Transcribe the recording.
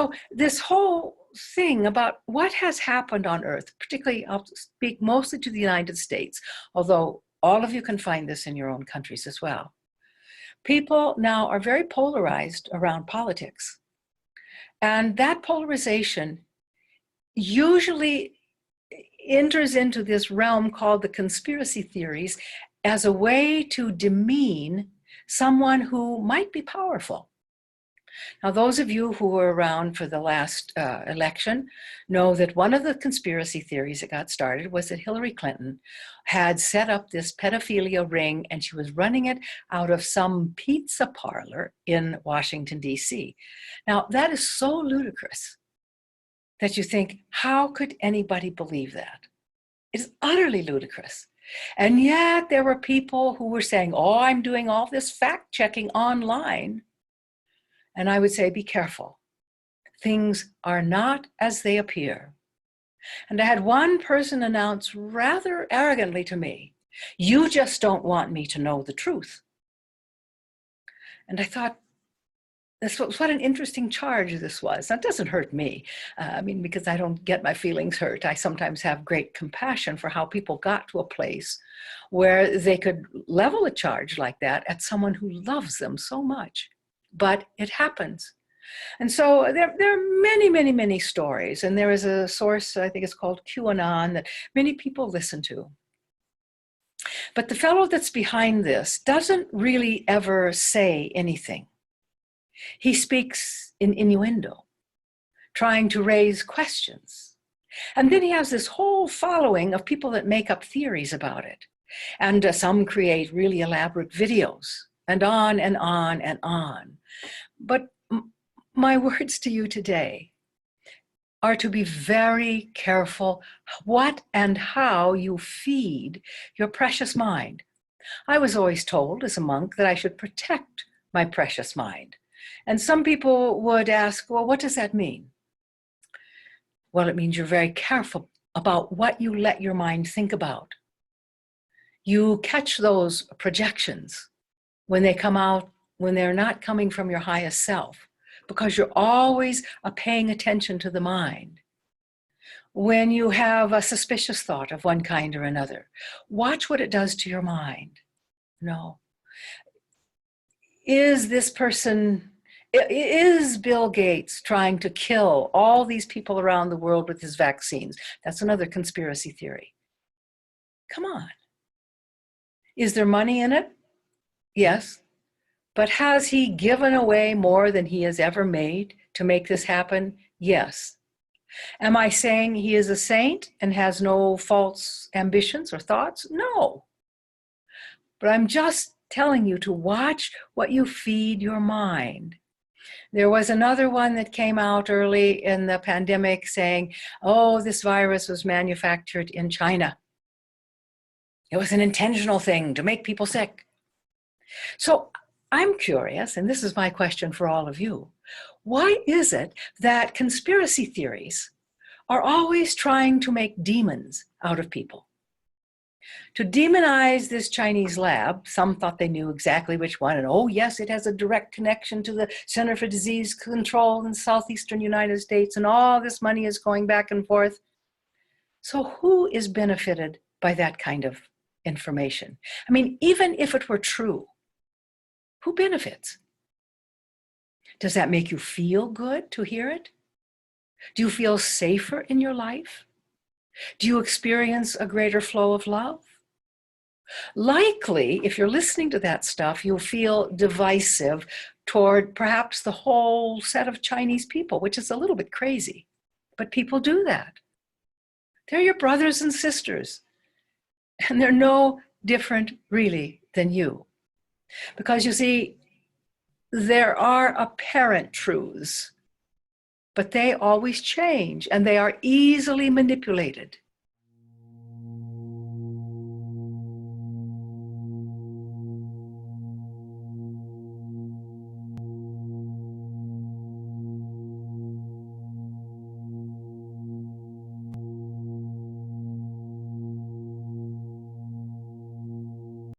so this whole thing about what has happened on Earth, particularly I'll speak mostly to the United States, although all of you can find this in your own countries as well. People now are very polarized around politics. And that polarization usually enters into this realm called the conspiracy theories as a way to demean someone who might be powerful. Now, those of you who were around for the last election know that one of the conspiracy theories that got started was that Hillary Clinton had set up this pedophilia ring and she was running it out of some pizza parlor in Washington, D.C. Now, that is so ludicrous that you think, how could anybody believe that? It is utterly ludicrous. And yet there were people who were saying, oh, I'm doing all this fact checking online. And I would say, be careful. Things are not as they appear. And I had one person announce rather arrogantly to me, you just don't want me to know the truth. And I thought, what an interesting charge this was. That doesn't hurt me. Because I don't get my feelings hurt. I sometimes have great compassion for how people got to a place where they could level a charge like that at someone who loves them so much. But it happens. And so there are many, many, many stories. And there is a source, I think it's called QAnon, that many people listen to. But the fellow that's behind this doesn't really ever say anything. He speaks in innuendo, trying to raise questions. And then he has this whole following of people that make up theories about it. And some create really elaborate videos, and on and on and on. But my words to you today are to be very careful what and how you feed your precious mind. I was always told as a monk that I should protect my precious mind. And some people would ask, well, what does that mean? Well, it means you're very careful about what you let your mind think about. You catch those projections when they come out, when they're not coming from your highest self, because you're always paying attention to the mind. When you have a suspicious thought of one kind or another, watch what it does to your mind. No. Is Bill Gates trying to kill all these people around the world with his vaccines? That's another conspiracy theory. Come on. Is there money in it? Yes. But has he given away more than he has ever made to make this happen? Yes. Am I saying he is a saint and has no false ambitions or thoughts? No. But I'm just telling you to watch what you feed your mind. There was another one that came out early in the pandemic saying, oh, this virus was manufactured in China. It was an intentional thing to make people sick. So I'm curious, and this is my question for all of you. Why is it that conspiracy theories are always trying to make demons out of people? To demonize this Chinese lab, some thought they knew exactly which one, and oh yes, it has a direct connection to the Center for Disease Control in the southeastern United States, and all this money is going back and forth. So who is benefited by that kind of information? I mean, even if it were true, who benefits? Does that make you feel good to hear it? Do you feel safer in your life? Do you experience a greater flow of love? Likely, if you're listening to that stuff, you'll feel divisive toward perhaps the whole set of Chinese people, which is a little bit crazy. But people do that. They're your brothers and sisters. And they're no different, really, than you. Because you see, there are apparent truths, but they always change and they are easily manipulated.